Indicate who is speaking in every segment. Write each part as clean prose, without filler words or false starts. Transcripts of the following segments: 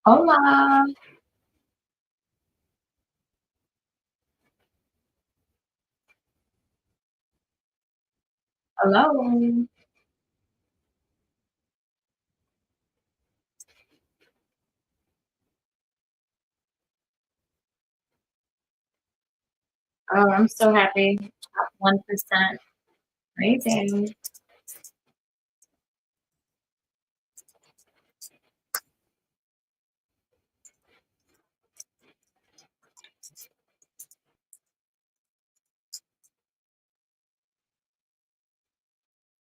Speaker 1: Hola, hello. Oh, I'm so happy. Top 1%. Amazing.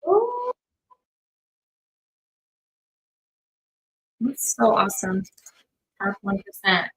Speaker 1: Ooh, that's so awesome. Top 1%.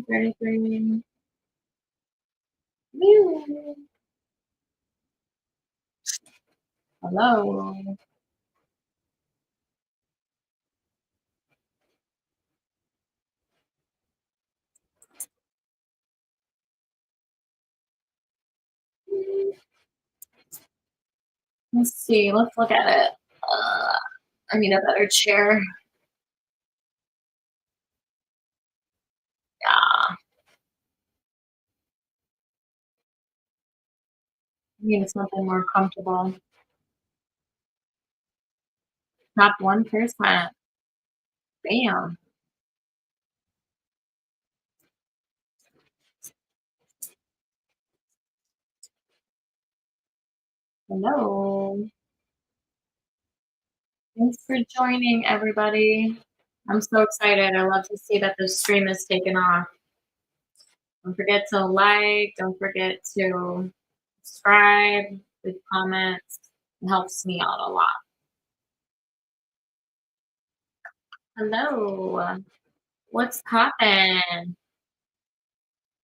Speaker 1: Very green. Meow. Hello. Let's see. Let's look at it. I need a better chair. Yeah. I need something more comfortable. Top 1%. Bam. Hello. Thanks for joining, everybody. I'm so excited. I love to see that the stream is taken off. Don't forget to like, don't forget to subscribe, leave comments. It helps me out a lot. Hello. What's poppin'?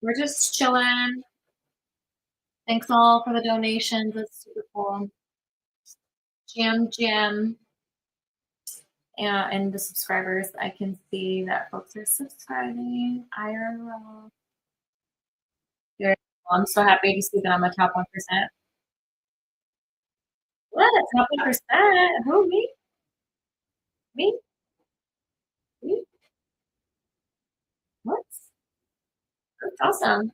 Speaker 1: We're just chilling. Thanks all for the donations. That's super cool. Jam. Yeah, and the subscribers, I can see that folks are subscribing. IRL. Very cool. I'm so happy to see that I'm a top 1%. What? Top 1%? Who, me? Me? Me? What? That's awesome.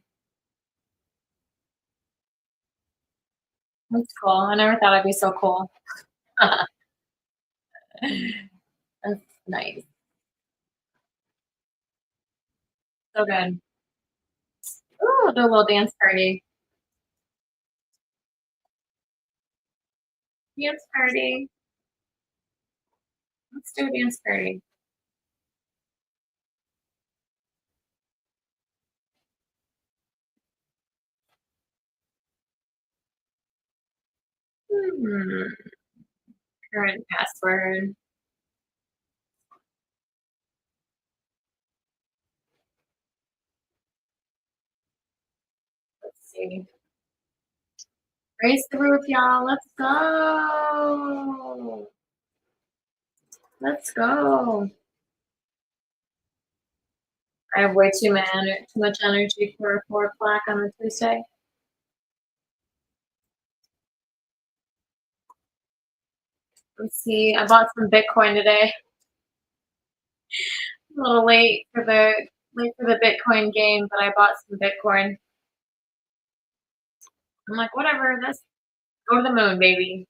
Speaker 1: That's cool. I never thought I'd be so cool. That's nice. So good. Ooh, do a little dance party. Dance party. Let's do a dance party. Hmm. Current password. Let's see. Raise the roof, y'all. Let's go. Let's go. I have way too much energy for a 4 o'clock on a Tuesday. Let's see. I bought some Bitcoin today. A little late for the Bitcoin game, but I bought some Bitcoin. I'm like, whatever. Let's go to the moon, baby.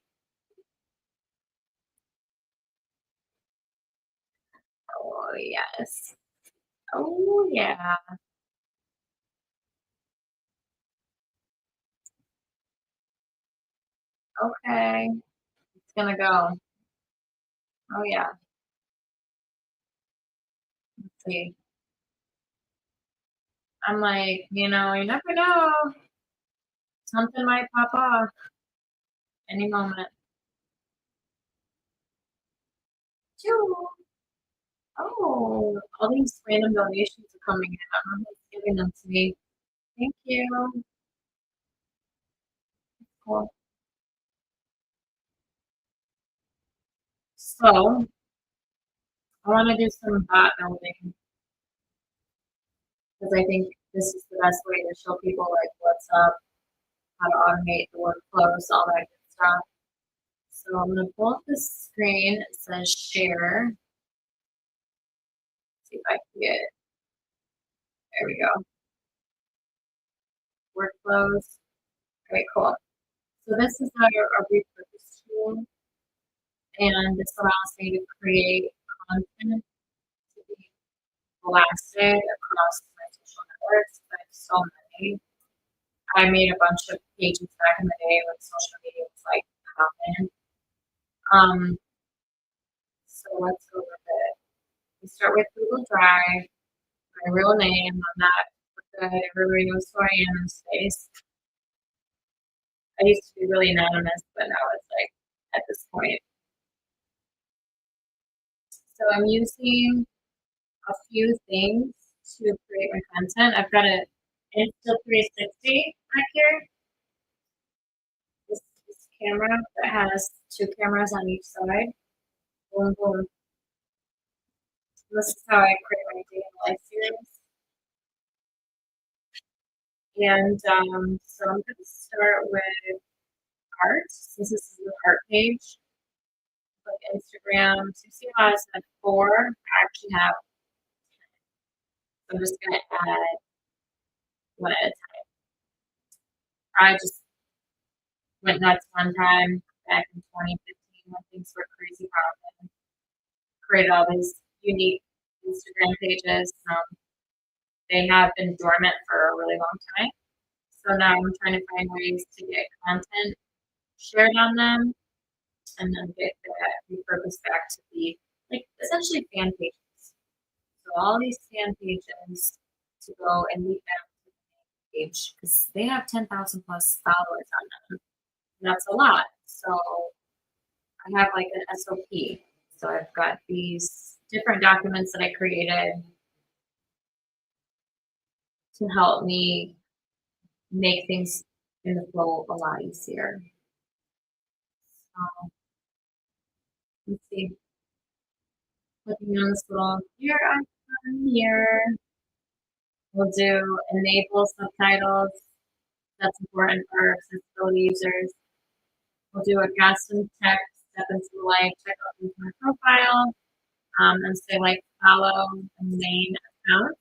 Speaker 1: Oh yes. Oh yeah. Okay. It's gonna go. Oh yeah. Let's see. I'm like, you never know. Something might pop off. Any moment. Choo. Oh, all these random donations are coming in. I don't know who's giving them to me. Thank you. Cool. So I want to do some bot building because I think this is the best way to show people like what's up, how to automate the workflows, all that good stuff. So I'm gonna pull up the screen. It says share. See if I can get it. There we go. Workflows. Okay, cool. So this is our repurpose tool, and this allows me to create content to be blasted across my social networks. I have so many. I made a bunch of pages back in the day when social media was like common. So let's go with it. We start with Google Drive, my real name. I'm not good. Everybody knows who I am in space. I used to be really anonymous, but now it's like at this point. So I'm using a few things to create my content. I've got an Insta 360 back here. This camera that has two cameras on each side. Boom, boom. This is how I create my day in life series. And so I'm going to start with art. Since this is the art page, like Instagram. So you see how I said 4? I actually have. So I'm just going to add one at a time. I just went nuts one time back in 2015 when things were crazy popping. Created all these unique Instagram pages. They have been dormant for a really long time. So now I'm trying to find ways to get content shared on them and then get that repurposed back to be like essentially fan pages. So all these fan pages to go and lead them to the main page because they have 10,000 plus followers on them. And that's a lot. So I have like an SOP. So I've got these different documents that I created to help me make things in the flow a lot easier. So let's see. Clicking on this little here icon here. We'll do enable subtitles. That's important for accessibility users. We'll do a custom text, step into the light, check out into my profile, and say like follow the main account.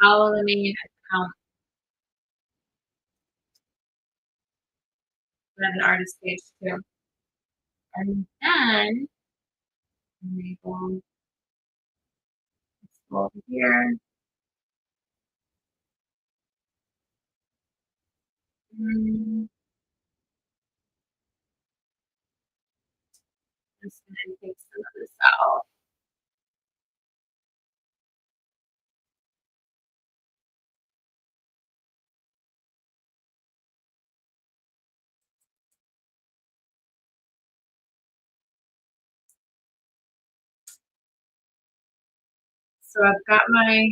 Speaker 1: Follow the main account. We have an artist page too. And then enable over here. Just gonna take some of this out. So I've got my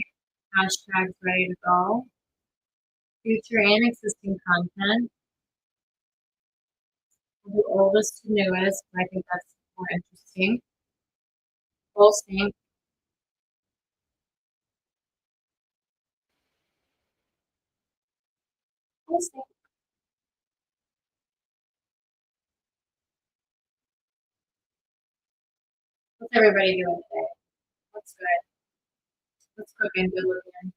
Speaker 1: hashtags ready to go. Future and existing content. We'll do oldest to newest, but I think that's more interesting. Full sync. Full sync. What's everybody doing today? What's good? What's cooking good looking?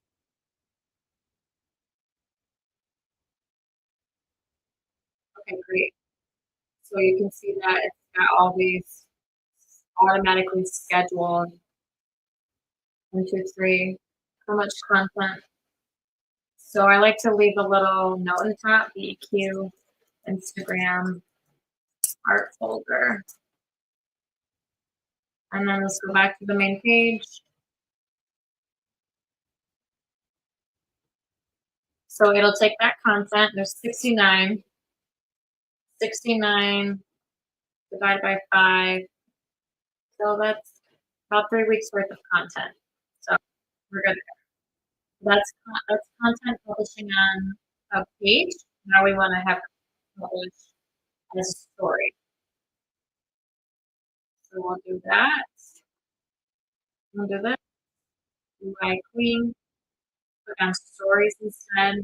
Speaker 1: Okay, great. So you can see that it's got all these automatically scheduled 1, 2, 3, how much content. So I like to leave a little note in the top, BEQ, Instagram, art folder. And then let's go back to the main page. So it'll take that content. There's 69. 69 divided by 5. So that's about 3 weeks worth of content. So we're good. That's content publishing on a page. Now we want to have it published as a story. So we'll do that. We'll do this. UI clean. Click on stories instead.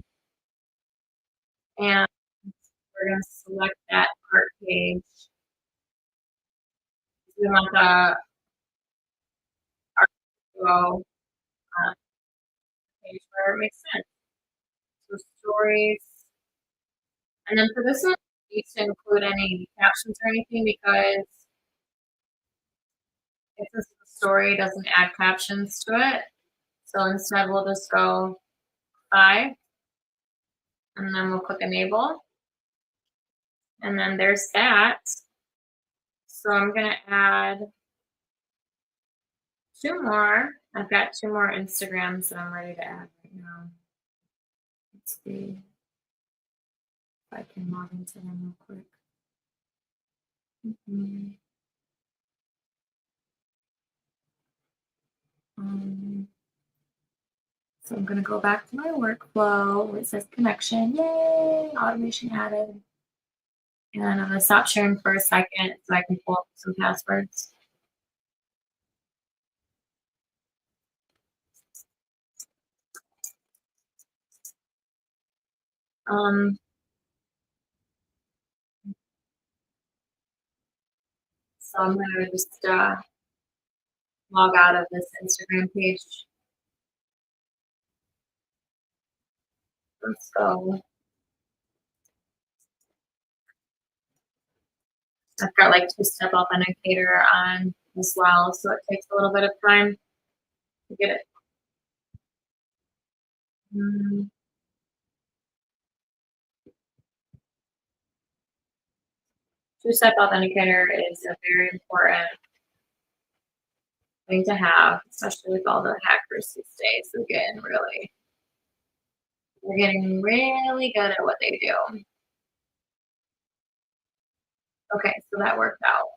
Speaker 1: And we're going to select that art page. We want the art to go on the page where it makes sense. So stories. And then for this one, you need to include any captions or anything because if this is a story, it doesn't add captions to it. So instead, we'll just go 5, and then we'll click enable. And then there's that. So I'm going to add 2 more. I've got 2 more Instagrams that I'm ready to add right now. Let's see if I can log into them real quick. So I'm going to go back to my workflow where it says connection. Yay! Automation added. And I'm going to stop sharing for a second so I can pull up some passwords. So I'm going to just log out of this Instagram page. Let's go. I've got like 2-step authenticator on as well, so it takes a little bit of time to get it. 2-step authenticator is a very important thing to have, especially with all the hackers these days. They're getting really good at what they do. Okay, so that worked out.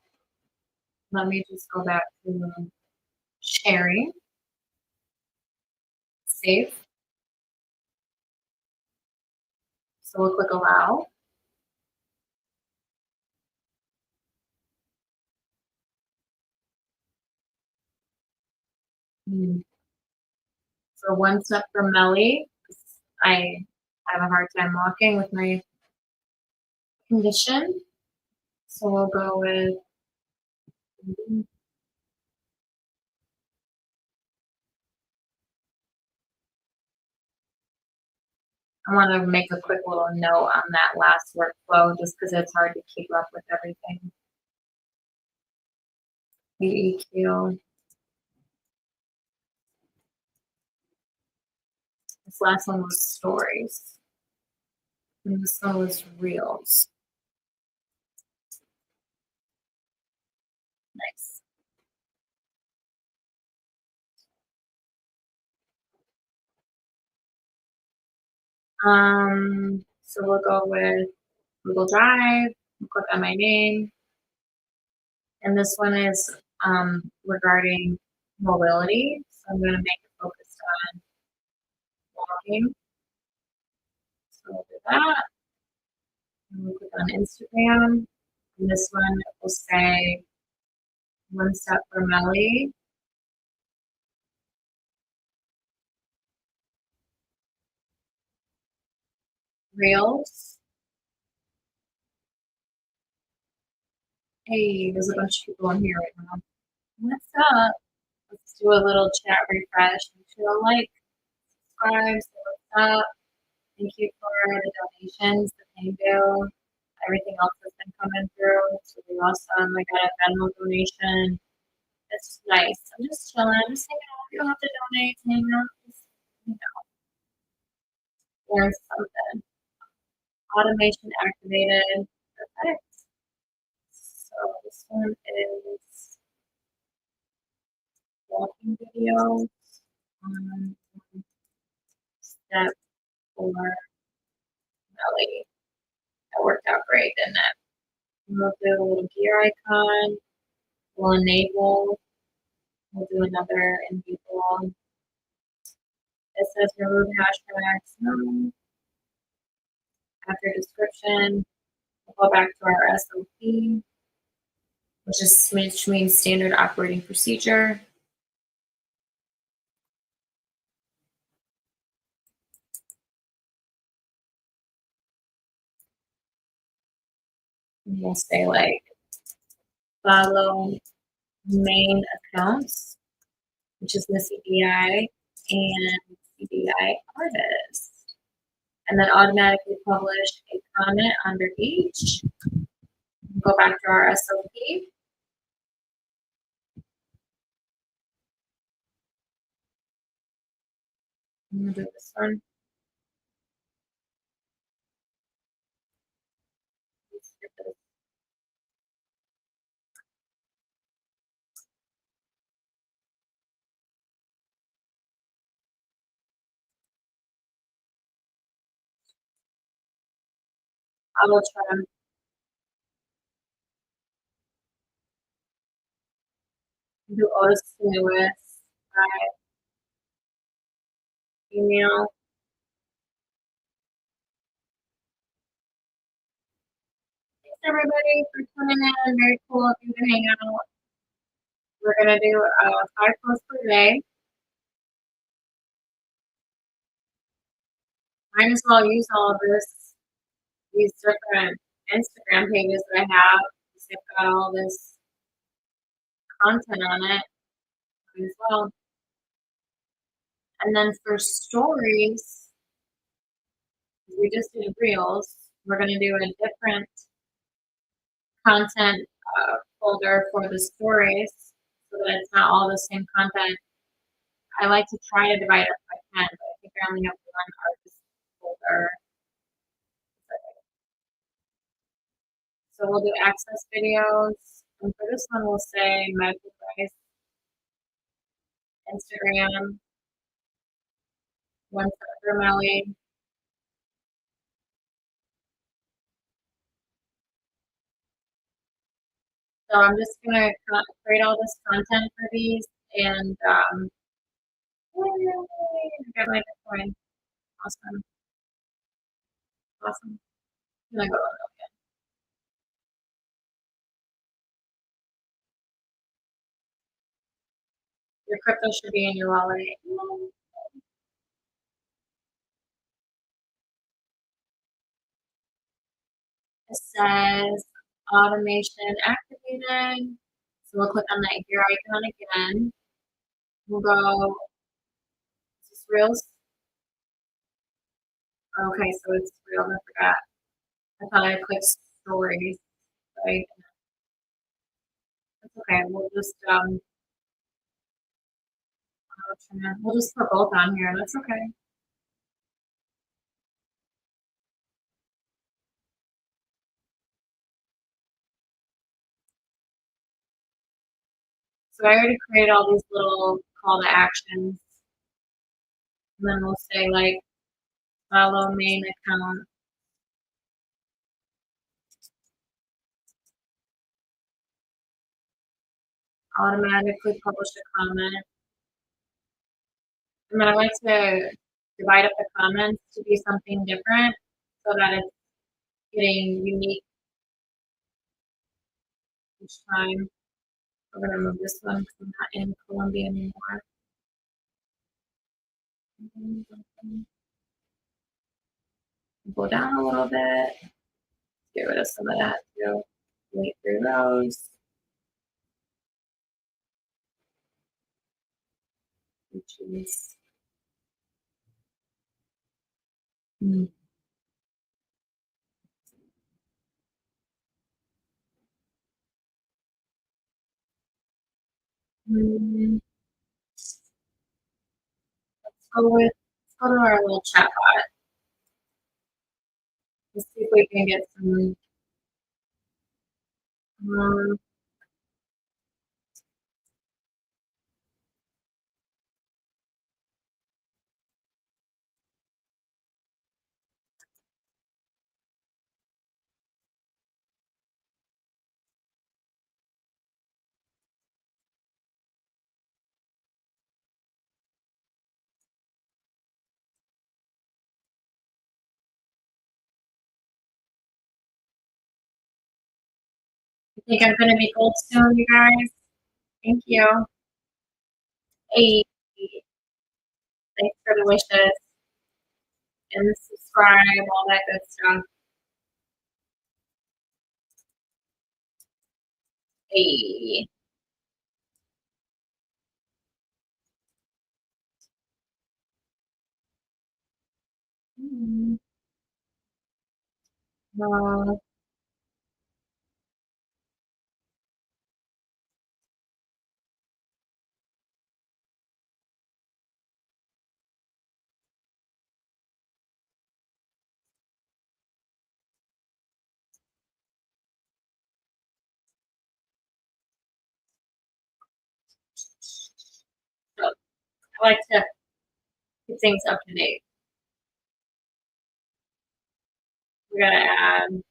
Speaker 1: Let me just go back to sharing, save. So we'll click allow. So 1 step for Melly. I have a hard time walking with my condition. So we'll go with I want to make a quick little note on that last workflow just because it's hard to keep up with everything. BEQ. This last one was stories. And this one was reels. Nice. So we'll go with Google Drive. We'll click on my name. And this one is regarding mobility. So I'm going to make it focused on walking. So we'll do that. And we'll click on Instagram. And this one will say 1 step for Melly. Reels. Hey, there's a bunch of people on here right now. What's up? Let's do a little chat refresh. Make sure to like, subscribe, say what's up. Thank you for the donations, the pay bill, everything else that's been coming through. It's really awesome. I got a Venmo donation. It's nice. I'm just chilling. I'm just hanging out. You don't have to donate to hang out. Just, learn something. Automation activated. Perfect. So this one is walking video. Step for belly. That worked out great, didn't it? We'll do a little gear icon. We'll enable. We'll do another enable. It says remove hashtags. No. After description, we'll go back to our SOP, which means standard operating procedure. And we'll say like follow main accounts, which is the CDI and CDI artist. And then automatically publish a comment under each. Go back to our SOP. I'm gonna do this one. I will try to do Otis Lewis by email. Thanks everybody for tuning in. Very cool of you to hang out. We're gonna do 5 posts per day. Might as well use all of these different Instagram pages that I have. They've got all this content on it as well. And then for stories, we just did reels. We're going to do a different content folder for the stories so that it's not all the same content. I like to try to divide it if I can, but I think I only have one artist folder. So we'll do access videos. And for this one, we'll say medical price, Instagram, one for Melly. So I'm just gonna create all this content for these, and I got my Bitcoin. Awesome, awesome. I'm gonna go again. Your crypto should be in your wallet. It says automation activated. So we'll click on that gear icon again. We'll go. Is this Reels? Okay, so it's Reels. I forgot. I thought I clicked stories. Right? That's okay. We'll just put both on here. That's okay. So I already created all these little call to actions. And then we'll say like follow main account. Automatically publish a comment. And then I like to divide up the comments to be something different so that it's getting unique each time. We're gonna remove this one because I'm not in Colombia anymore. Go down a little bit. Get rid of some of that too. Wait 3 rows. Choose. Mm. Mm. Let's go to our little chat bot. Let's see if we can get some. Um, Think I'm gonna be gold soon, you guys? Thank you. Hey, thanks for the wishes and subscribe, all that good stuff. Hey. Mm, no. So, I like to keep things up to date. We gotta add.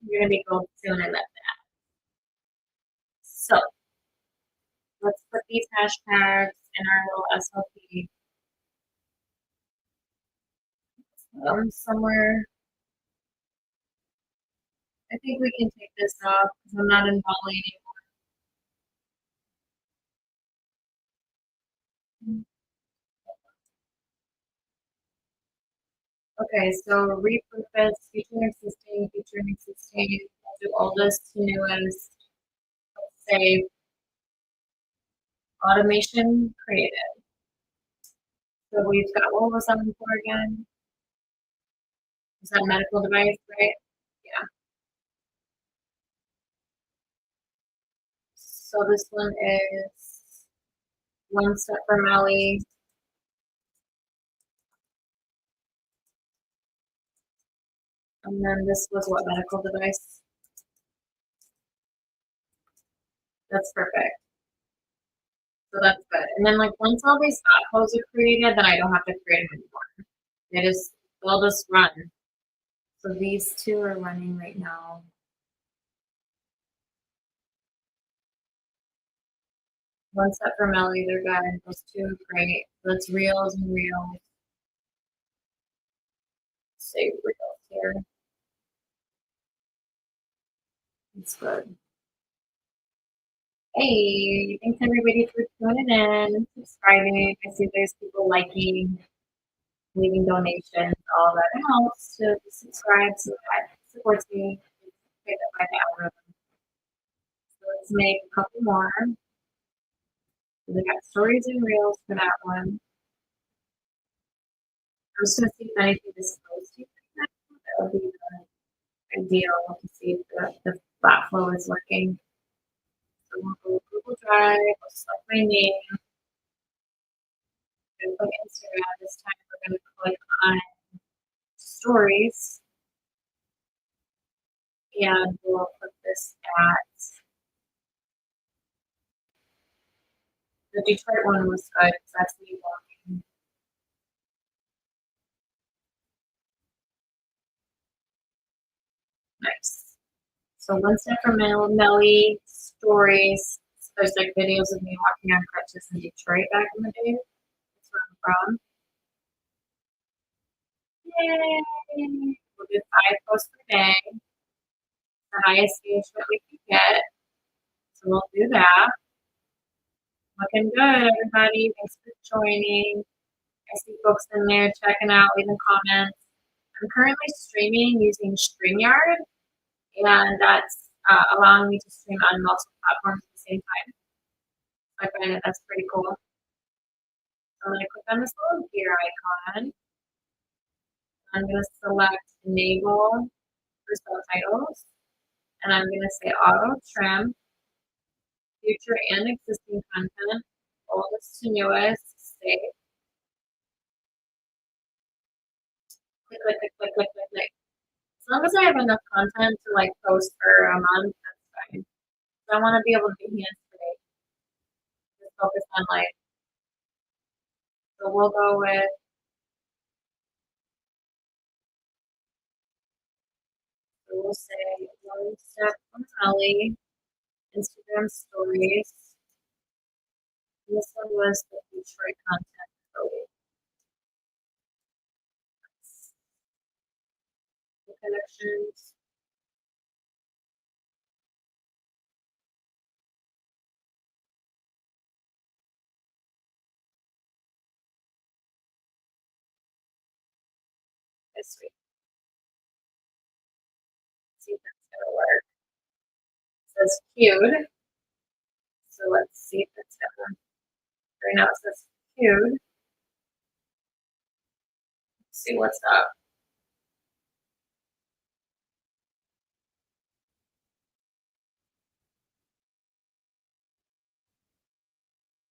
Speaker 1: You're gonna be gold soon. I love that. So let's put these hashtags in our little SLP somewhere. I think we can take this off because I'm not in Bali anymore. Okay, so repurpose, featuring existing, do oldest to newest, save, automation created. So we've got, what was that before again? Is that medical device, right? Yeah. So this one is one step for Melly. And then this was what medical device? That's perfect. So that's good. And then like once all these appos are created, then I don't have to create them anymore. They'll just run. So these two are running right now. One step for Melly, they're good. Those two are great. Let's reels and reels. Save reels here. It's good. Hey, thanks everybody for tuning in, subscribing. I see there's people liking, leaving donations, all that helps to subscribe so that supports me. Pick up by the algorithm. So let's make a couple more. So we got stories and reels for that one. I'm just gonna see if anything is supposed to. That would be ideal to see if the flat flow is working. So we'll go Google Drive, we'll select my name, and click Instagram. This time we're going to click on stories, and we'll put this at the Detroit one was good because that's me walking. Nice. So one step from Melly, stories. So there's like videos of me walking on crutches in Detroit back in the day. That's where I'm from. Yay! We'll do 5 posts per day, the highest engagement we can get. So we'll do that. Looking good, everybody. Thanks for joining. I see folks in there checking out, leaving comments. I'm currently streaming using StreamYard, and that's allowing me to stream on multiple platforms at the same time. I find that that's pretty cool. So I'm going to click on this little gear icon. I'm going to select Enable for subtitles, and I'm going to say Auto Trim, Future and Existing Content, Oldest to Newest, Save. Click, click, click, click, click, click, click. As long as I have enough content to like post for a month, that's fine. So I want to be able to do hands today. Just focus on like, so we'll go with, so we'll say one step from Holly, Instagram stories. And this one was the Detroit content story. connections. This week. See if that's gonna work. It says queued. So let's see if it's gonna. Right now it says queued. Let's see what's up.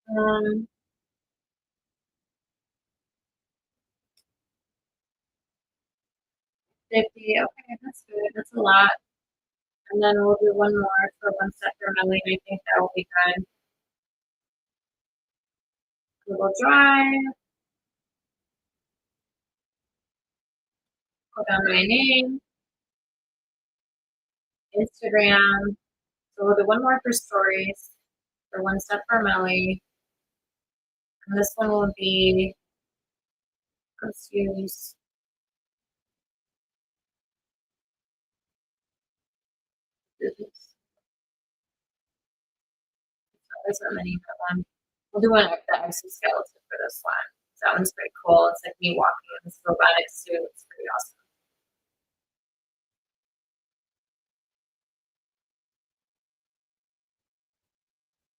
Speaker 1: Um, 50. Okay, that's good. That's a lot. And then we'll do one more for one step for Melly. I think that will be good. Google Drive. Go down to my name. Instagram. So we'll do one more for stories for one step for Melly. And this one will be, let's use this. There's not many for one. We'll do one of the exoskeleton for this one. So that one's pretty cool. It's like me walking in this robotic suit. It's pretty awesome.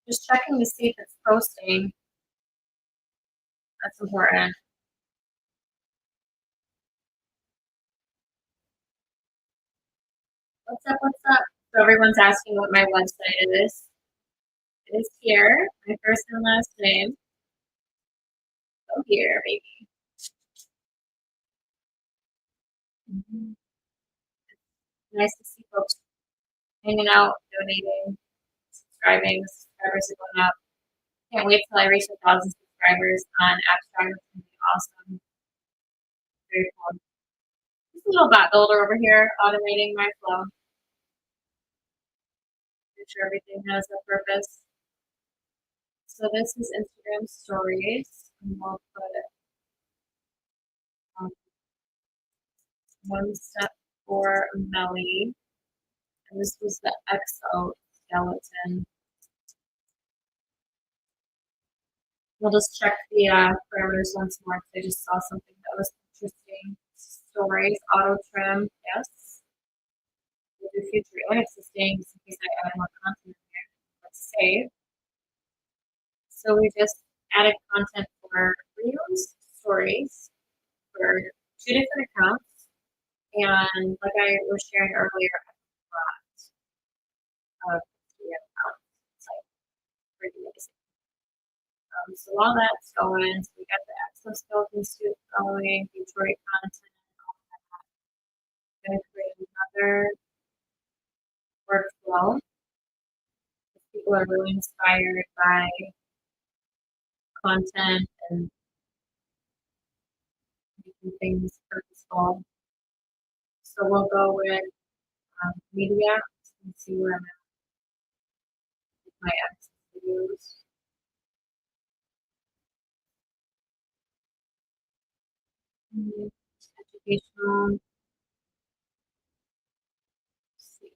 Speaker 1: Just checking to see if it's posting. That's important. What's up? What's up? So everyone's asking what my website is. It is here, my first and last name. Go here, baby. Mm-hmm. Nice to see folks hanging out, donating, subscribing. The subscribers are going up. Can't wait till I reach 1,000 subscribers on Abstract. It's gonna be awesome. Very cool. This little bot builder over here, automating my flow. Make sure everything has a purpose. So this is Instagram stories, and we'll put one step for Melly. And this was the exoskeleton. We'll just check the parameters once more because I just saw something that was interesting. Stories, auto trim, yes. We'll do future and existing just in case I add more content in there. Let's save. So we just added content for reels, stories, for 2 different accounts. And like I was sharing earlier, I have a lot of the accounts. It's like pretty amazing. So while that's going, so we got the exoskeleton suit going, Detroit content, I'm going to create another workflow. People are really inspired by content and making things purposeful. So we'll go with media and see where I'm at with my access videos. Educational. Let's see.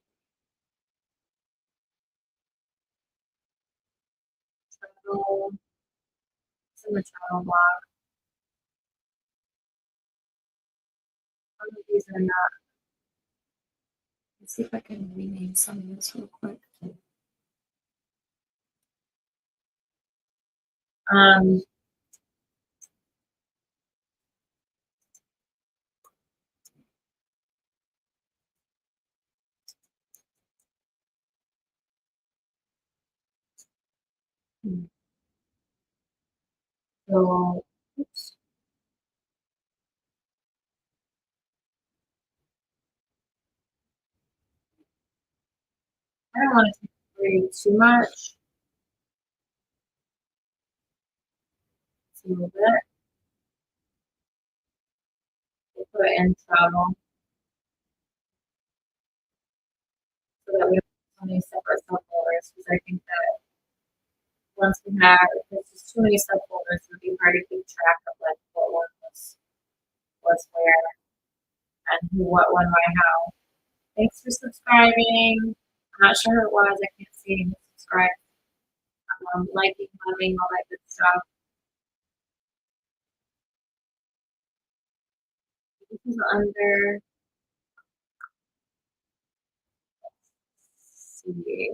Speaker 1: Travel. Some of the travel blog. Some of these are not. Let's see if I can rename some of this real quick. Um, so, oops. I don't want to read too much. Just a little bit. We'll put it in travel so that we don't have so many separate subfolders because I think that once we have, if there's just too many subfolders, it would be hard to keep track of like what one was where. and who, what, when, why, how. Thanks for subscribing. I'm not sure who it was. I can't see who subscribed. Liking, loving, all that good stuff. This is under, let's see.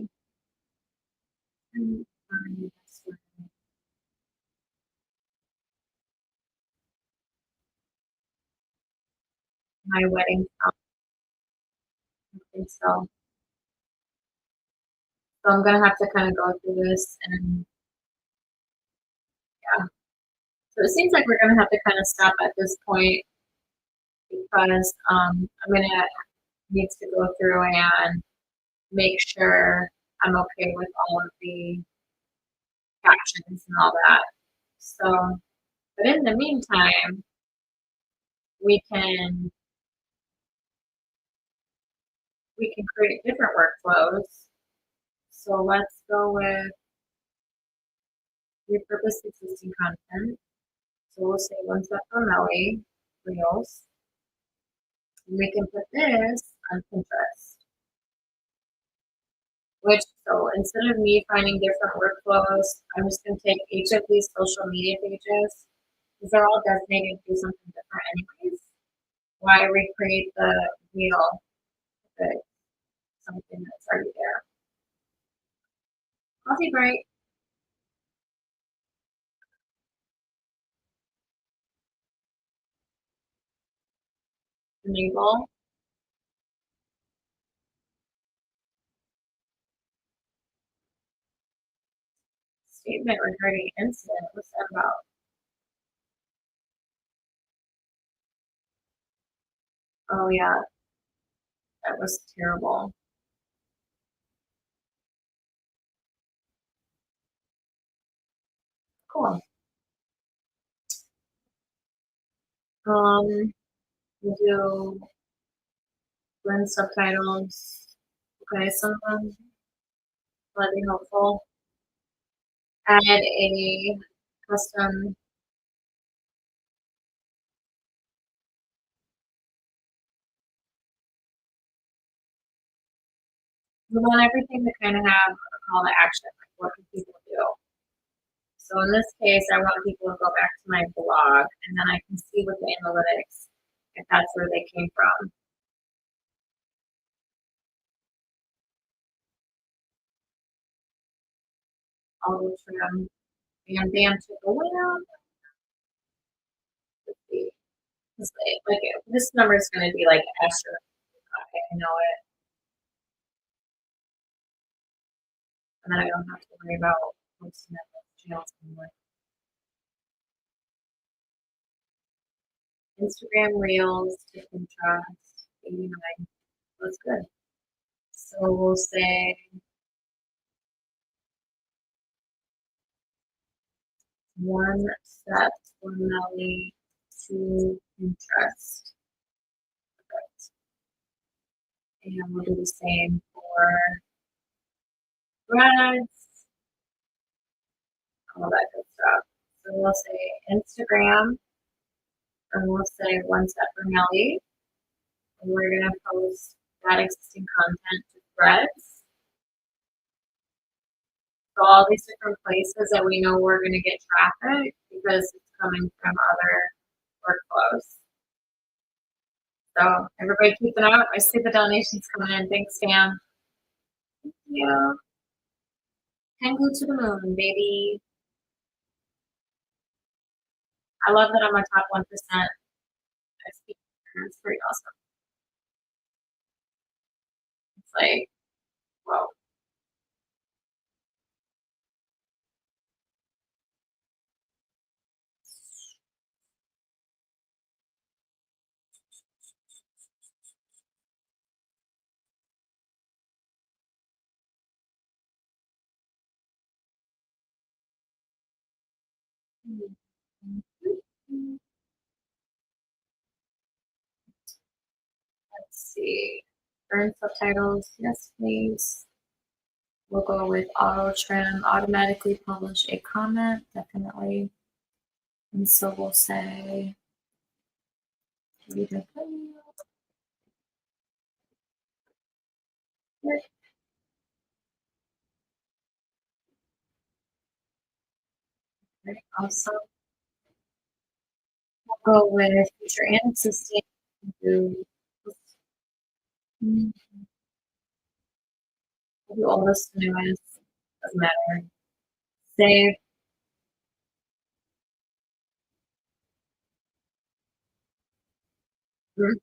Speaker 1: My wedding. I think so. So I'm gonna have to kind of go through this, and yeah. So it seems like we're gonna have to kind of stop at this point because I'm gonna need to go through and make sure I'm okay with all of the captions and all that. So, but in the meantime, we can create different workflows. So let's go with repurpose existing content. So we'll say one step for Melly, Reels. And we can put this on Pinterest. Which, so instead of me finding different workflows, I'm just going to take each of these social media pages, because they're all designated to do something different anyways. Why recreate the wheel if it's something that's already there? Coffee break. Enable. Statement regarding incident. What's that about? Oh yeah, that was terrible. Cool. We'll do blend subtitles. Okay, some of them might be helpful. Add a custom. We want everything to kind of have a call to action, like what can people do? So in this case, I want people to go back to my blog, and then I can see with the analytics if that's where they came from. Auto trim, bam, bam, took a wham. Let's see. Like this number is going to be like Asher. I know it, and then I don't have to worry about posting that channels anymore. Instagram Reels to Pinterest, 89. That's good. So we'll say one step for Melly to Pinterest. Perfect. And we'll do the same for threads, all that good stuff. So we'll say Instagram, and we'll say one step for Melly. And we're going to post that existing content to threads. So all these different places that we know we're going to get traffic because it's coming from other workflows. So everybody keep an eye out. I see the donations coming in. Thanks, Sam. Thank you. Kangaroo to the moon, baby. I love that I'm a top 1%. It's pretty awesome. It's like, whoa. Let's see. Burn subtitles. Yes, please. We'll go with auto trim. Automatically publish a comment. Definitely. And so we'll say, Very awesome. We'll go with future and existing. Do mm, we'll do oldest to newest. Doesn't matter. Save. Mm,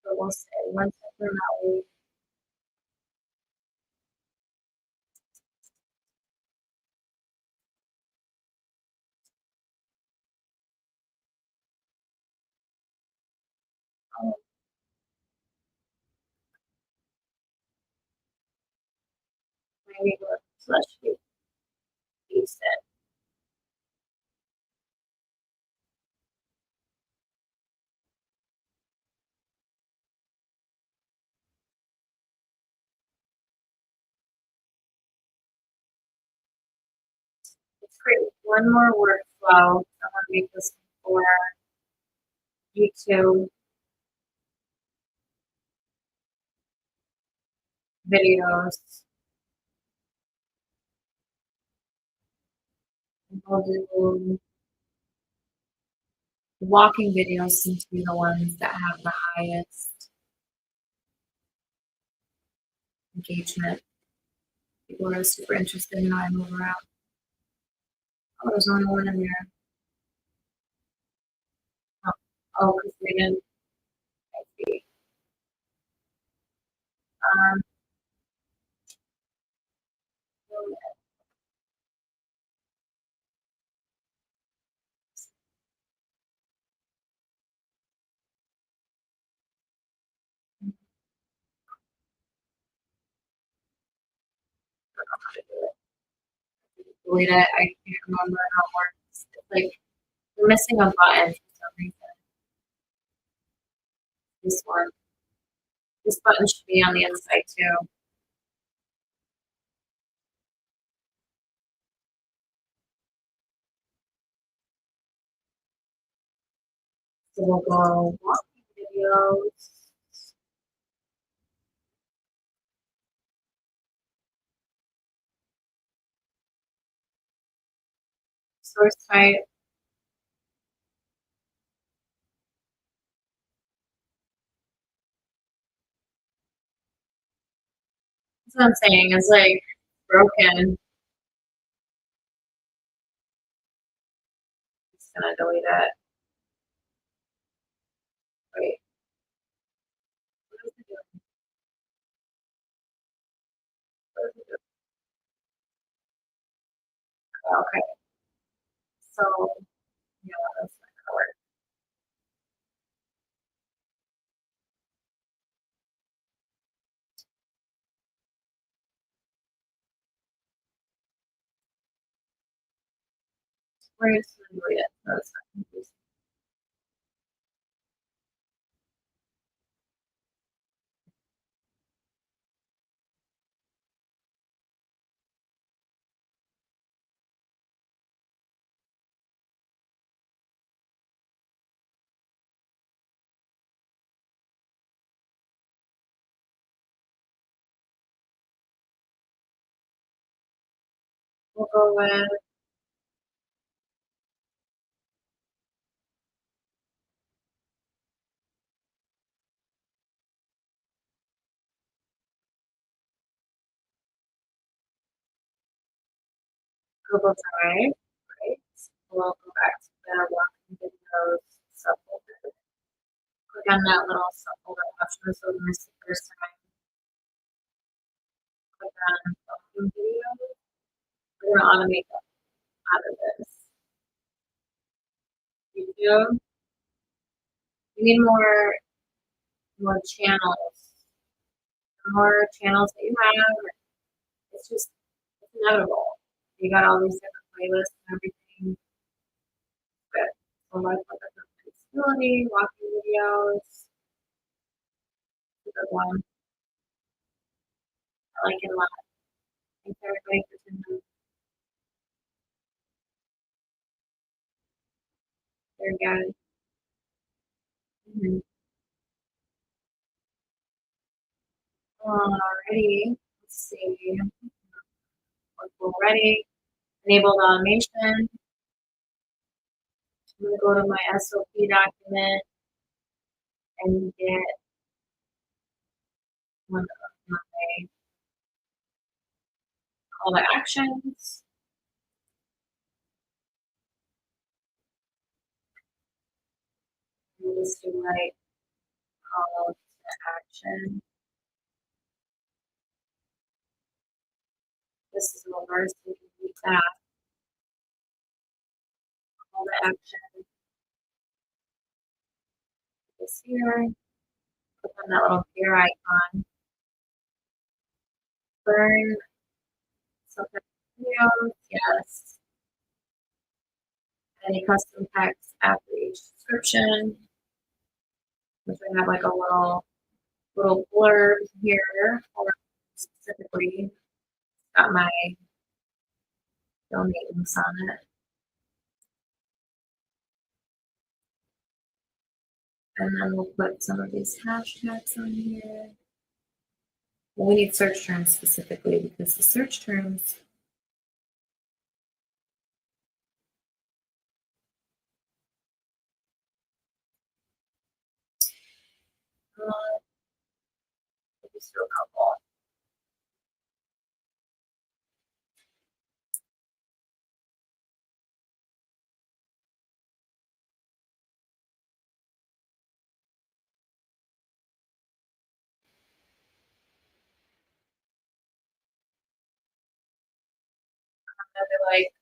Speaker 1: So we'll say one second now. Oh, maybe we'll flush use it. Let's create one more workflow. I want to make this for YouTube videos. And we'll do walking videos seem to be the ones that have the highest engagement. People are super interested in how I move around. Oh, there's only one in there. Oh, because we didn't. I see. Um, delete it. I can't remember how it works. It's like we're missing a button for some reason. This one. This button should be on the inside too. So we'll go walking videos. Source type. That's what I'm saying. It's like broken. Just gonna delete it. Wait. What is it doing? What is it doing? Oh, okay. So yeah, that's not gonna work. We're just gonna delete it. So it's not confusing. We'll go with Google Drive, right? We'll go back to the walking videos subfolder. Click on that little subfolder option so we missed the first time. Click on walking videos. We're gonna automate that out of this. YouTube. We need more channels. The more channels that you have, it's inevitable. You got all these different playlists and everything. But so like with the flexibility, walking videos, is a good one. I like it a lot. Thanks everybody for tuning in. Very good. Mhm. Alrighty. Let's see. Once we're ready, enabled automation. I'm gonna go to my SOP document and get one of my call to actions. And just do like call to action. This is over, so we can use that call to action. This here, click on that little gear icon. Burn subject videos, yes. Any custom text after each description, which I have like a little blurb here for specifically got my domain links on it. And then we'll put some of these hashtags on here. Well, we need search terms specifically because the search terms just do a couple. Maybe like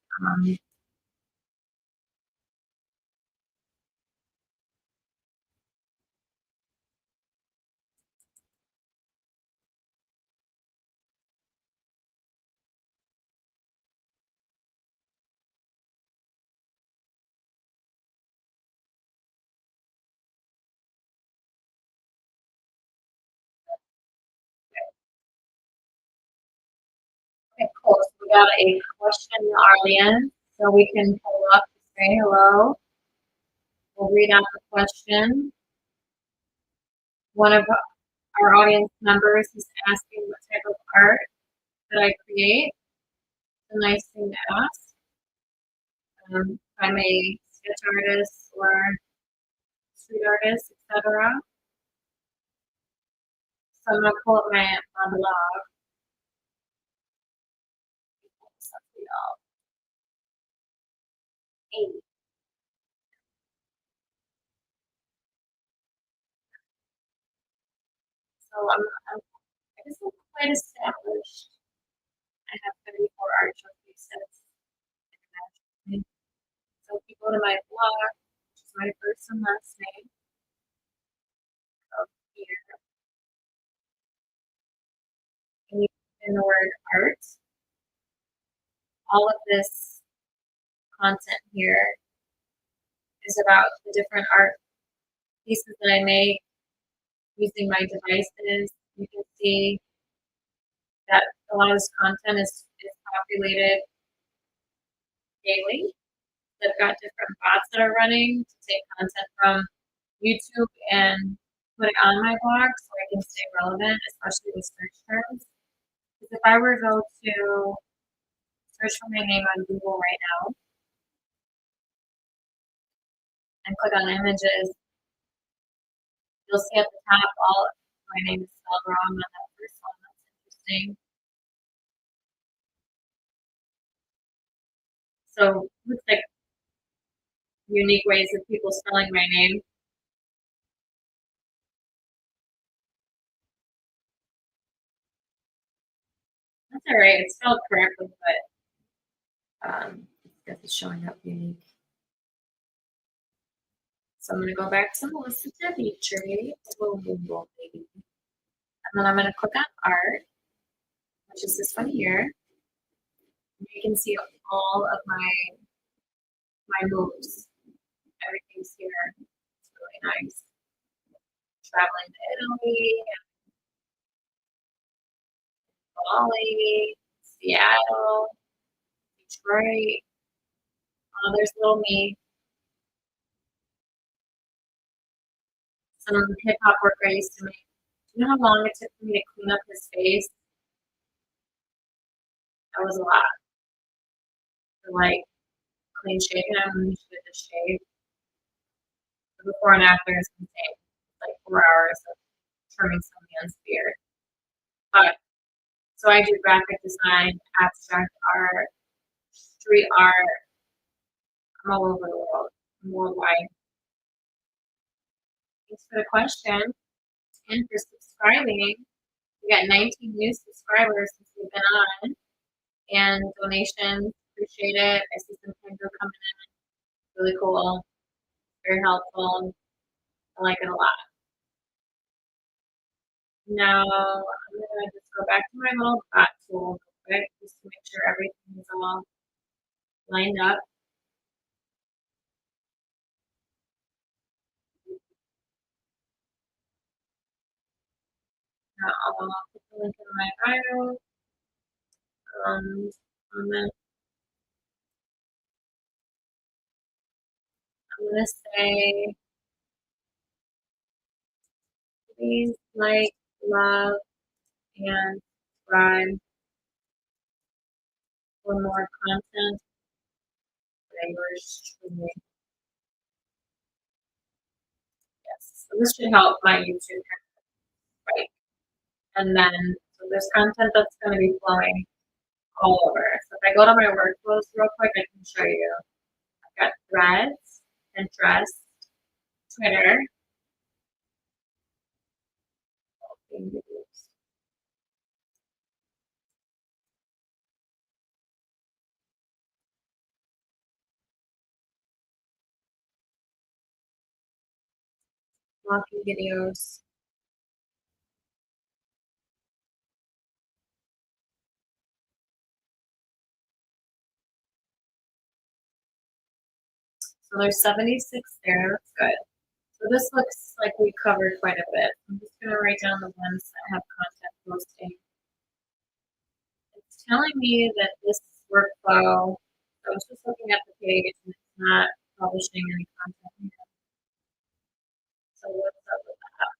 Speaker 1: okay, cool. So we got a question audience, so we can pull up to say hello. We'll read out the question. One of our audience members is asking what type of art that I create. It's a nice thing to ask. If I'm a sketch artist or street artist, etc. So I'm gonna pull up my blog. Hey, so I guess I'm quite established. I have 34 art showcases internationally. So if you go to my blog, which is my first and last name of here, and you put in the word art, all of this content here is about the different art pieces that I make using my devices. You can see that a lot of this content is populated daily. They've got different bots that are running to take content from YouTube and put it on my blog so I can stay relevant, especially with search terms. Because if I were to go to search for my name on Google right now and click on images, you'll see at the top all my name is spelled wrong on that first one. That's interesting. So looks like unique ways of people spelling my name. That's all right. It's spelled correctly, but because it's showing up unique. So I'm going to go back to Melissa Dimitri. Boom, boom, boom, baby. And then I'm going to click on art, which is this one here. You can see all of my moves. Everything's here. It's really nice. Traveling to Italy, Bali, Seattle, Detroit. Oh, there's little me. some hip hop work I used to make. Do you know how long it took me to clean up his face? That was a lot. To like clean shave him when he should have just shaved. The before and after is insane. Like 4 hours of trimming some man's beard. But so I do graphic design, abstract art, street art. I'm all over the world. I'm worldwide. Thanks for the question and for subscribing. We got 19 new subscribers since we've been on, and donations. Appreciate it. I see some Kendra coming in. Really cool. Very helpful. I like it a lot. Now I'm gonna just go back to my little dot tool real quick just to make sure everything is all lined up. Now I'll put the link in my bio. And then I'm gonna say, please like, love, and subscribe for more content by yours truly. Yes, so this should help my YouTube right? And then, so there's content that's going to be flowing all over. So if I go to my workflows real quick, I can show you. I've got Threads, Pinterest, Twitter, walking videos. So there's 76 there. That's good. So this looks like we covered quite a bit. I'm just going to write down the ones that have content posting. It's telling me that this workflow, I was just looking at the page and it's not publishing any content here. So what's up with that?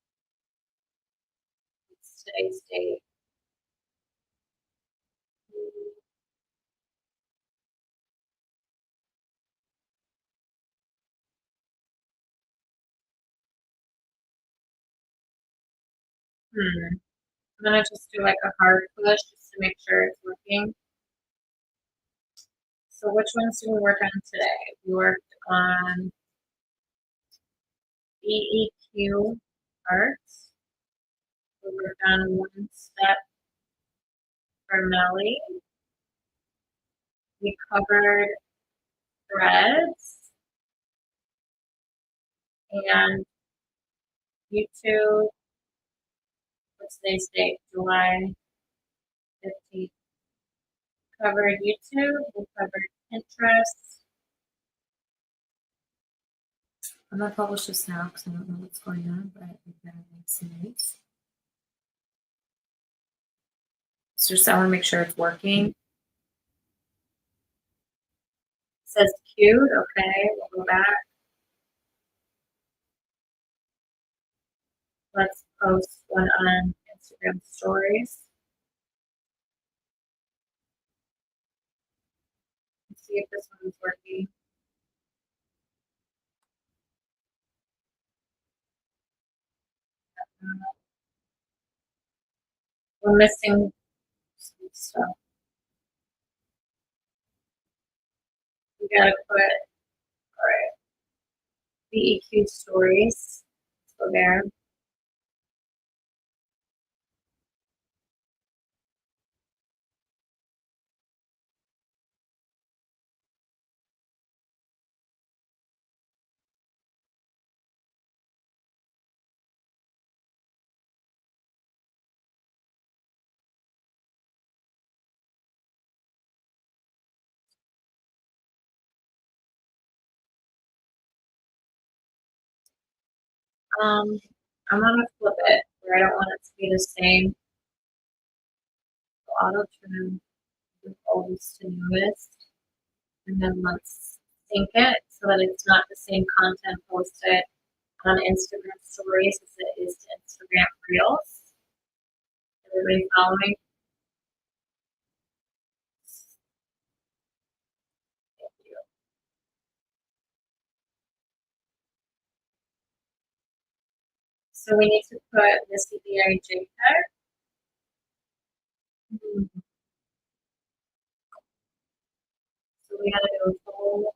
Speaker 1: It's today's date. I'm gonna just do like a hard push just to make sure it's working. So which ones did we work on today? We worked on BEQ parts. We worked on one step for Melly. We covered threads and YouTube. What's today's date? July 15th. Covered YouTube. We covered Pinterest. I'm gonna publish this now because I don't know what's going on, but we've got to make some notes. So just I want to make sure it's working. It says cute. Okay, we'll go back. Let's post one on Instagram stories. Let's see if this one's working. We're missing some stuff. We gotta put, all right, BEQ stories. Let's go there. I'm gonna flip it where I don't want it to be the same. So auto trim with oldest to newest. And then let's sync it so that it's not the same content posted on Instagram stories as it is to Instagram Reels. Everybody following? Thank you. So we need to put the CBI JPEG. So we gotta go full.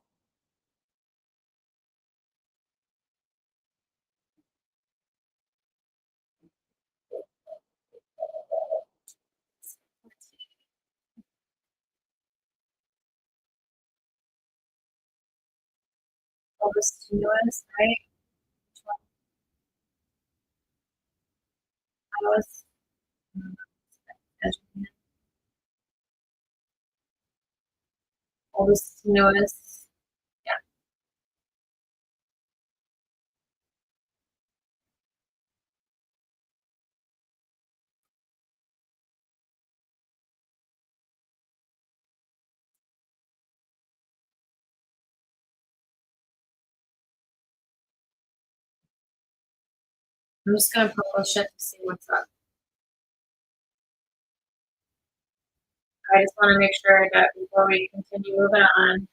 Speaker 1: All the stimulus, right? Which one? I was all the stimulus. Yeah. I'm just gonna publish it to see what's up. I just want to make sure that before we continue moving on,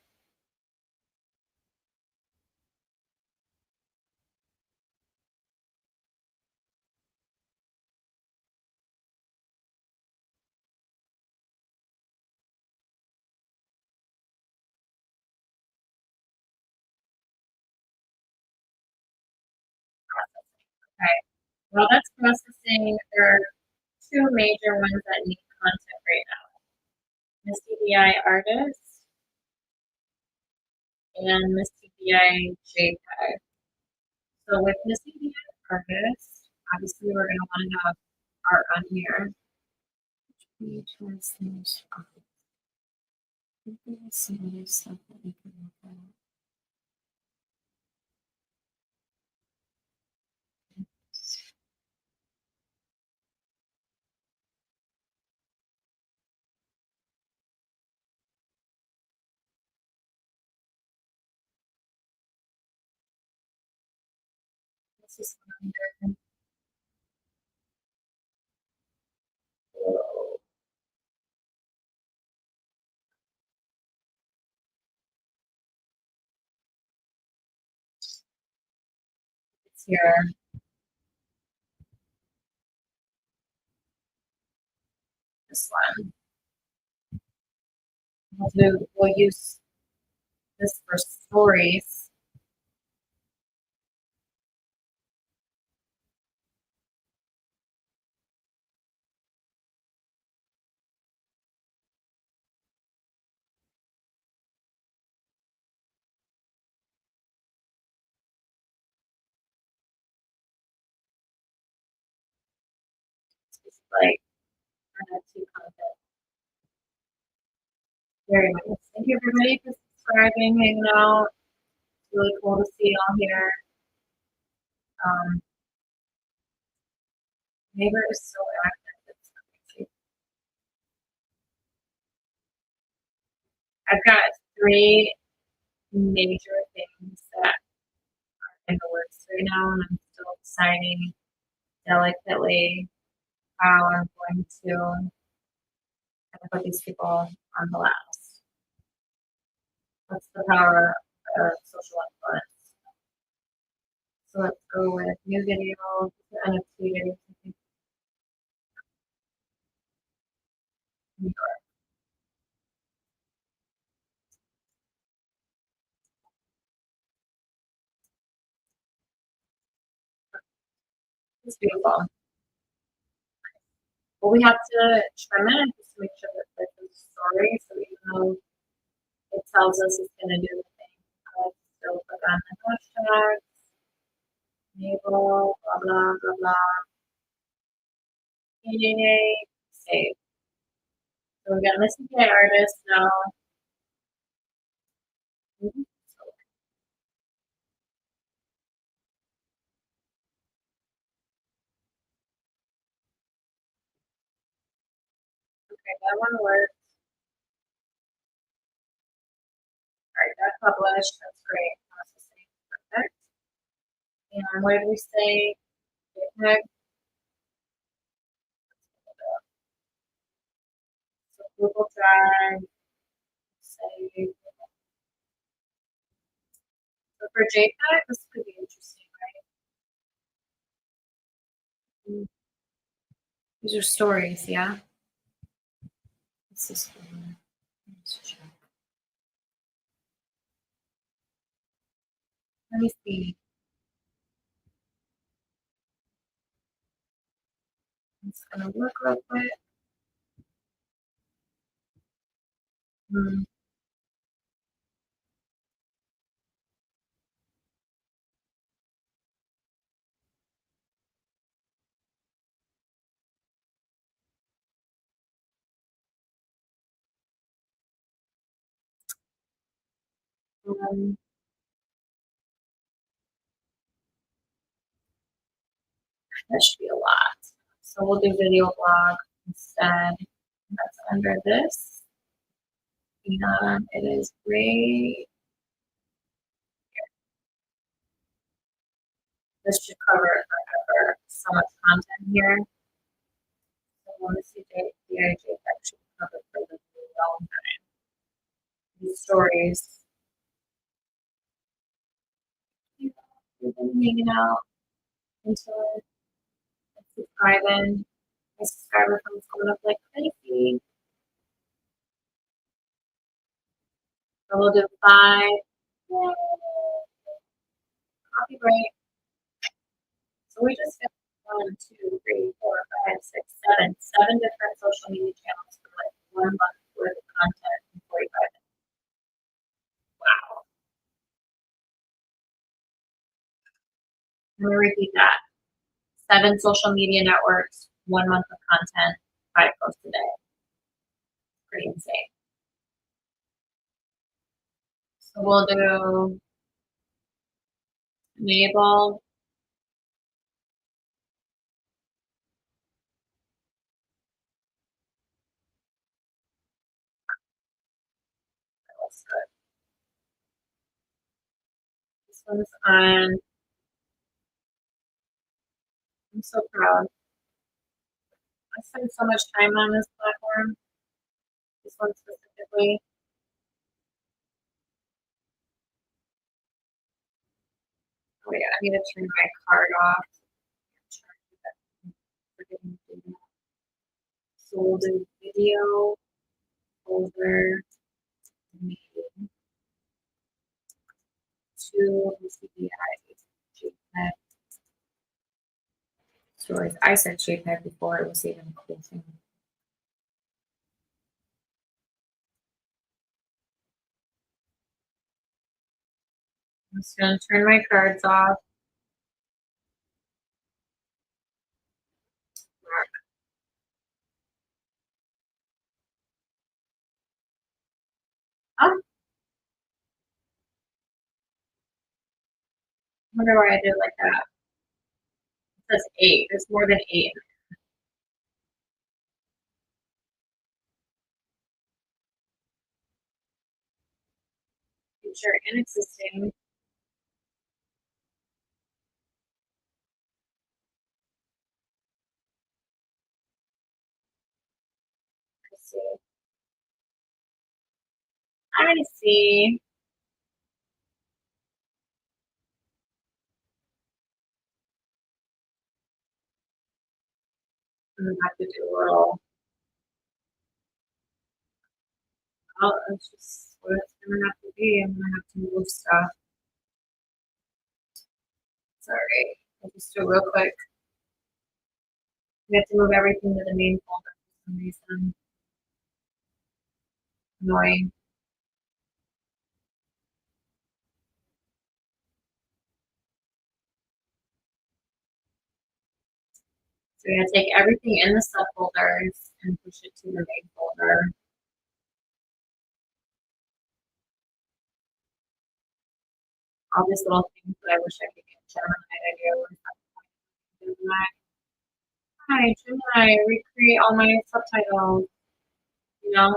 Speaker 1: okay. While that's processing, there are two major ones that need content right now. Miss CBI artist and Miss CBI JPEG. So with Miss CBI artist, obviously we're gonna want to have art on here. Some other stuff that we can look at. This is under it's here. This one. We'll use this for stories. It's like two content. Very nice. Thank you everybody for subscribing, hanging out. It's really cool to see you all here. Neighbor is so active. It's crazy. I've got three major things that are in the works right now, and I'm still deciding delicately how I'm going to kind of put these people on the last. What's the power of social influence? So let's go with new video, NFT videos. I think New York. It's beautiful. Well, we have to trim it just to make sure that there's a story. So even though it tells us it's going to do the thing, I like to still click on the hashtags, enable, blah, blah, blah, blah. Yay, save. So we got missing the artist now. Okay, that one worked. All right, that published. That's great. Processing. Perfect. And what did we say? JPEG. So Google Drive. Say. So for JPEG, this could be interesting, right? These are stories, yeah. This is fun. Let's check. Let me see. It's gonna look real quick. Hmm. Um, that should be a lot. So we'll do video blog instead. That's under this. And it is great. This should cover it forever. So much content here. So I want to see DIJ should cover for the long time. These stories. We've been hanging out until subscribing. My subscriber comes going up like crazy. So we'll do 5. Yay. Coffee break. So we just got 1, 2, 3, 4, 5, 6, 7 different social media channels for like 1 month worth of content in 45 minutes. Wow. I'm gonna repeat that. 7 social media networks, 1 month of content, 5 posts a day. Pretty insane. So we'll do enable. This one's on. I'm so proud. I spend so much time on this platform. This one specifically. Oh yeah, I need to turn my card off. So we'll do video folder name to CPI JPEG stories. I said JPEG before it was even a cool thing. I'm just gonna turn my cards off. I wonder why I did like that. It says 8. There's more than 8. Future and existing. Let's see. I see. I'm gonna have to do a little. Oh, it's just what it's gonna have to be. I'm gonna have to move stuff. Sorry. I'll just do it real quick. We have to move everything to the main folder for some reason. Annoying. So we're gonna take everything in the subfolders and push it to the main folder. All these little things that I wish I could get Gemini to do. Gemini. Hi, Gemini, recreate all my subtitles. You know,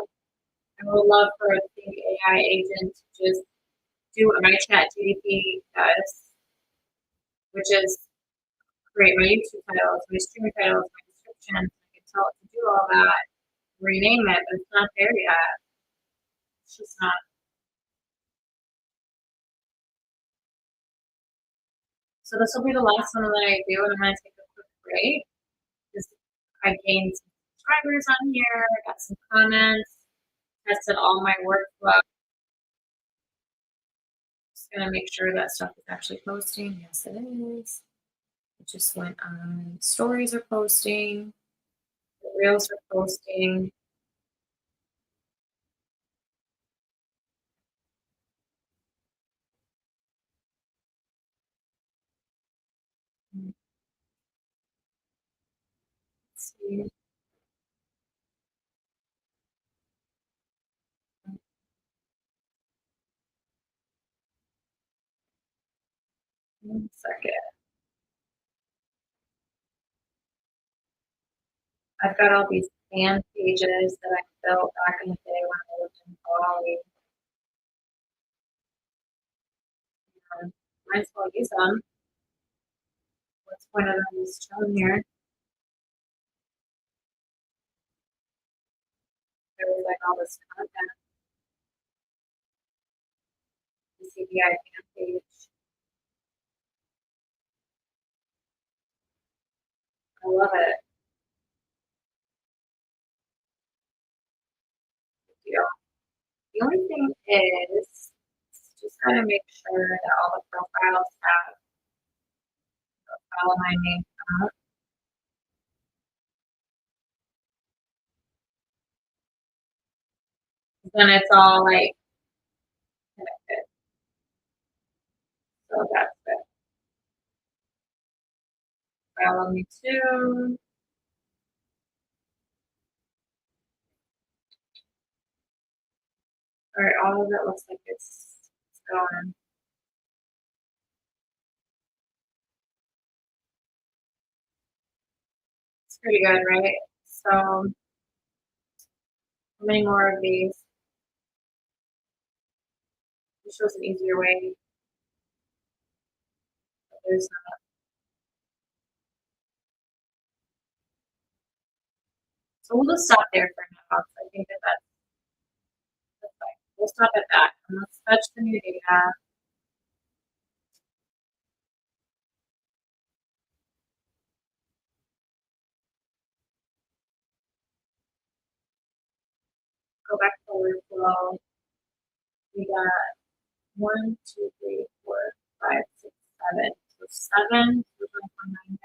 Speaker 1: I would love for the AI agent to just do what my chat GDP does. which is create my YouTube titles, my streamer titles, my descriptions. I can tell it to do all that, rename it, but it's not there yet. It's just not. So this will be the last one that I do, and I'm going to take a quick break because I gained some subscribers on here, I got some comments, tested all my workflow. Just going to make sure that stuff is actually posting. Yes, it is. It just went on. Stories are posting. The reels are posting. Let's see. 1 second. I've got all these fan pages that I built back in the day when I lived in Bali. Might as well use them. What's the point of them just chilling here? There was like all this content. The CBI fan page. I love it. Good deal. The only thing is, just gotta make sure that all the profiles have follow my name out. Then it's all like connected. So that's it. Follow me too. All right, all of it looks like it's going. It's pretty good, right? So how many more of these? It shows an easier way. But there's not. So we'll just stop there for now. I think that's fine. We'll stop at that. And let's fetch the new data. Go back to workflow. We got 1, 2, 3, 4, 5, 6, 7. So 7. So 1.9.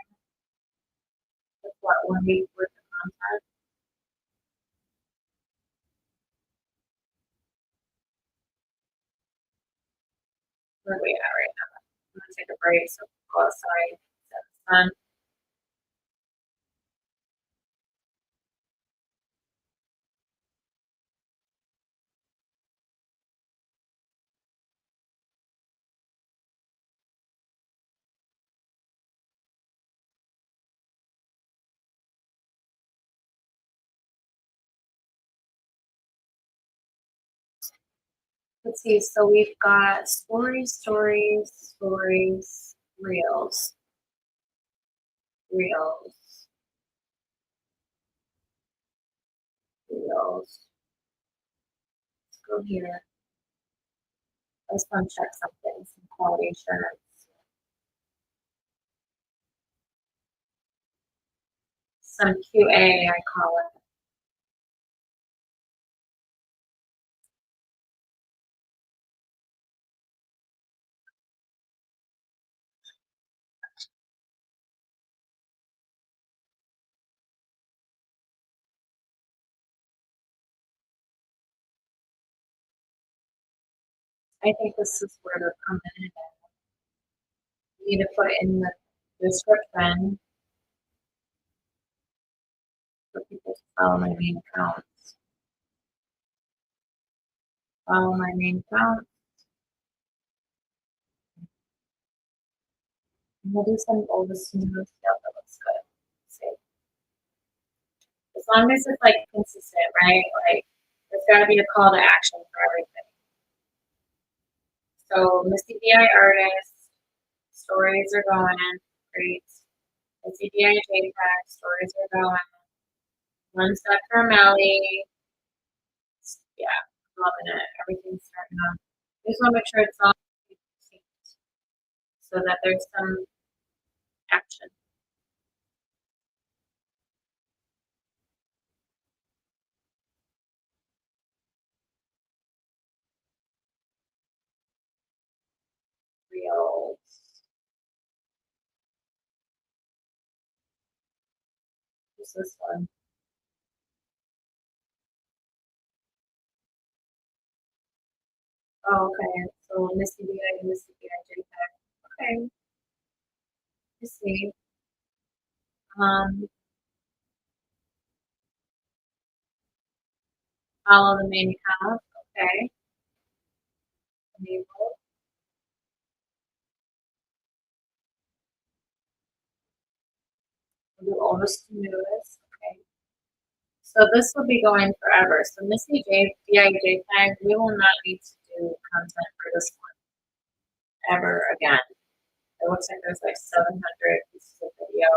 Speaker 1: That's what 1 week worth of content. Where are we at right now? I'm gonna take a break so we'll go outside. Set the sun. Let's see. So we've got stories, reels, reels. Let's go here. Let's fun check something, some quality assurance. Some QA, I call it. I think this is where they're coming in. You need to put in the description for people to follow my main accounts. Follow my main account. And we'll do some old smooth stuff that looks good. See. As long as it's like consistent, right? Like there's gotta be a call to action for everything. So Missy BI artist, Stories are going. Great. The CBI JPEG stories are going. One step for Melly. Yeah, loving it. Everything's starting up. I just want to make sure it's all synced so that there's some action. Real. Who's this one? Oh, okay. So Missy BI and Missy BI JPEG. Okay, I see. Um, follow the main account. Okay. Enable. We'll do oldest to newest. Okay. So this will be going forever. So Missy BI JPEG, we will not need to do content for this one ever again. It looks like there's like 700 pieces of video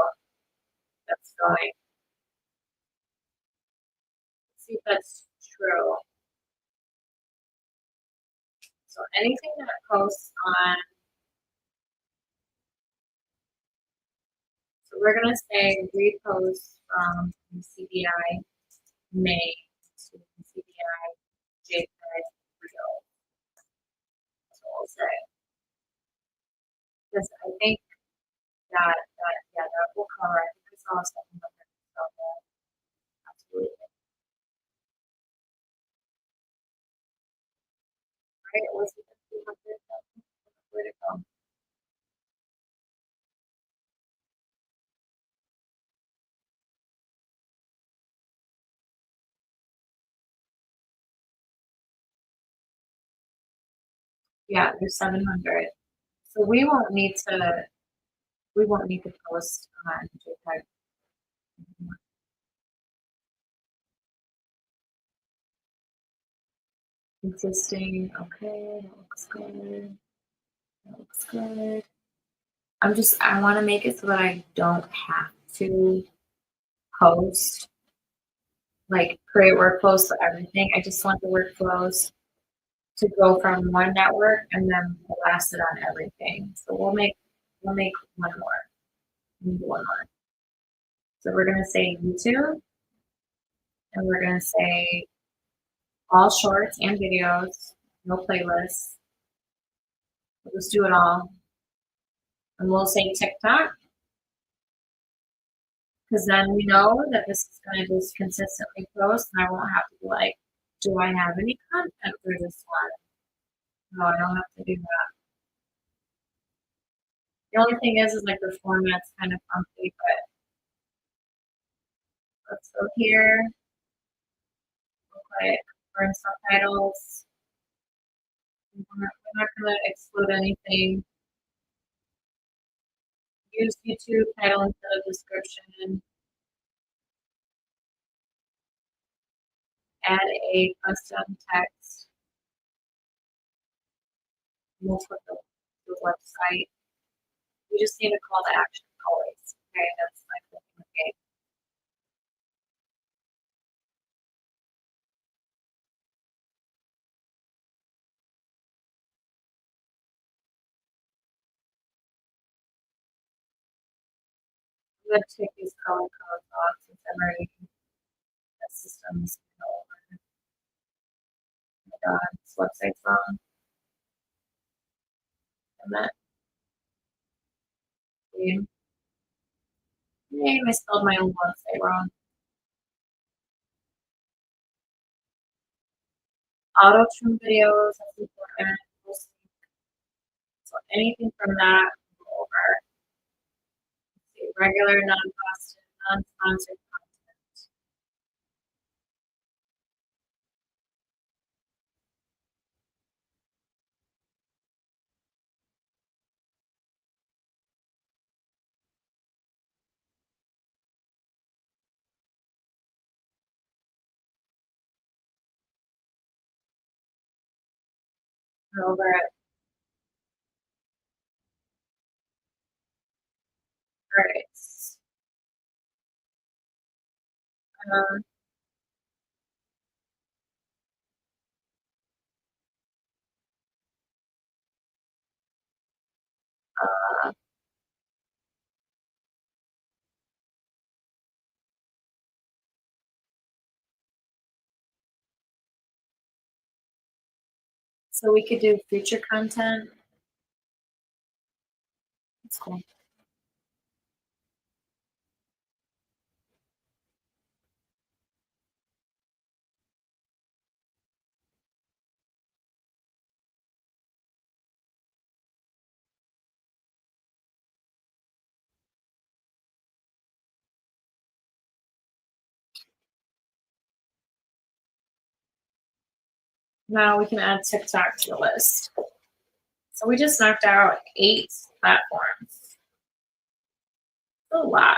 Speaker 1: that's going. Let's see if that's true. So anything that posts on, so we're gonna say repost from CBI May to CBI JPEG reel. That's what we'll say. Because I think that will cover. I think I saw something like that. So absolutely. Right? It was 200. Where to go? Yeah, there's 700. So we won't need to post on JPEG anymore. Existing, okay, that looks good. That looks good. I want to make it so that I don't have to post, like create workflows for everything. I just want the workflows to go from one network and then blast it on everything. So we'll make one more. We'll do one more. So we're gonna say YouTube, and we're gonna say all shorts and videos, no playlists. We'll just do it all. And we'll say TikTok, because then we know that this is going to just consistently post, and I won't have to be like, do I have any content for this one? No, I don't have to do that. The only thing is like the format's kind of funky, but let's go here. We'll click burn subtitles. We're not going to exclude anything. Use YouTube title instead of description. Add a custom text. We'll put the website. We just need a call to action always. Okay, that's my clicking okay. I'm going to take these color codes off since I'm already the systems over. Oh my god, this website's wrong. And that name. I spelled my own website wrong. Auto tune videos, that's important. So anything from that, go over. Regular, non-sponsored content. Go over it. Right. Um, uh, so we could do future content. That's cool. Now we can add TikTok to the list. So we just knocked out 8 platforms. That's a lot.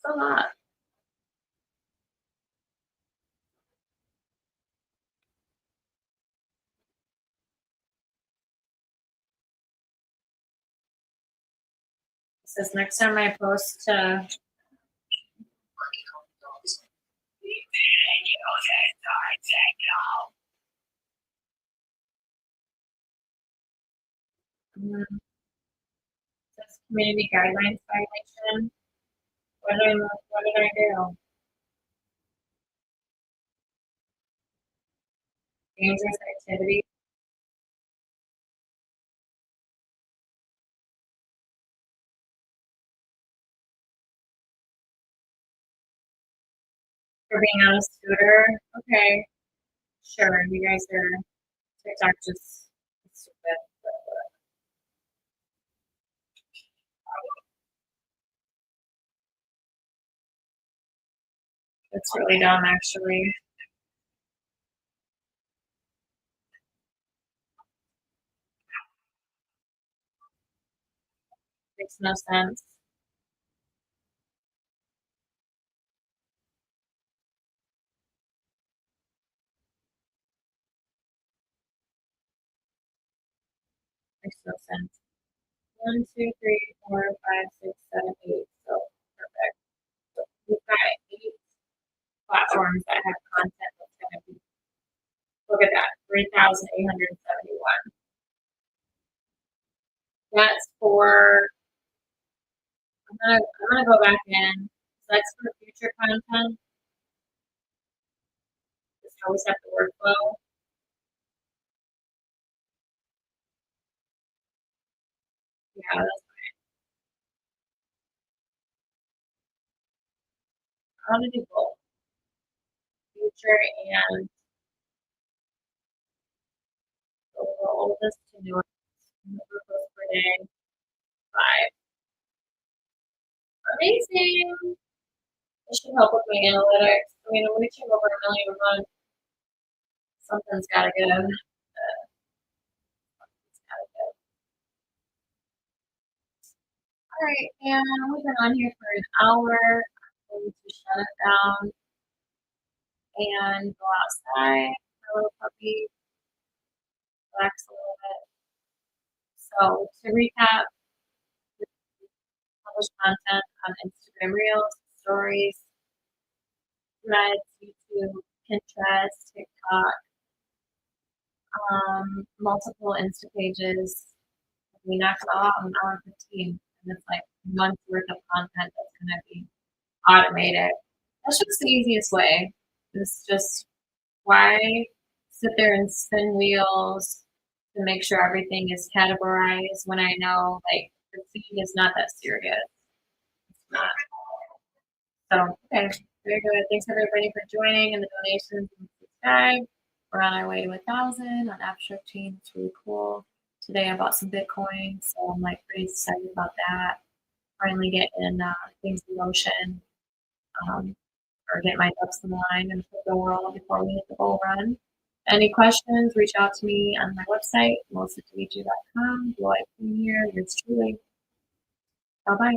Speaker 1: That's a lot. It says next time I post to says community guidelines violation. What did I do? Dangerous activity. For being on a scooter. Okay, sure. You guys are TikTok just stupid. It's really dumb, actually. Makes no sense. Makes no sense. 1, 2, 3, 4, 5, 6, 7, 8. So perfect. So we've got 8 platforms that have content that's gonna be. Look at that, 3,871. That's for. I'm gonna go back in. So that's for future content. Just always have the workflow. Yeah, that's I want to do both future and the oldest to newest. Number posts per day, 5. Amazing. This should help with my analytics. I mean, I'm reaching over 1 million a month. Something's gotta give. Something's gotta give. All right, and we've been on here for an hour. I'm going to shut it down and go outside. My little puppy, relax a little bit. So to recap, we publish content on Instagram Reels, Stories, Threads, YouTube, Pinterest, TikTok, multiple Insta pages. We knocked it all out in an hour and 15. And it's like months worth of content that's going to be automated. That's just the easiest way. It's just why sit there and spin wheels to make sure everything is categorized when I know like the feed is not that serious. It's not. So, okay, very good. Thanks everybody for joining and the donations and subscribe. We're on our way to 1,000 on Abstract Chain. It's really cool. Today I bought some Bitcoin, so I'm like pretty excited about that. Finally getting things in motion, um, or get my ducks in line and flip the world before we hit the bull run. Any questions, reach out to me on my website, melissa.com. Do I come here? Yours truly. Bye bye.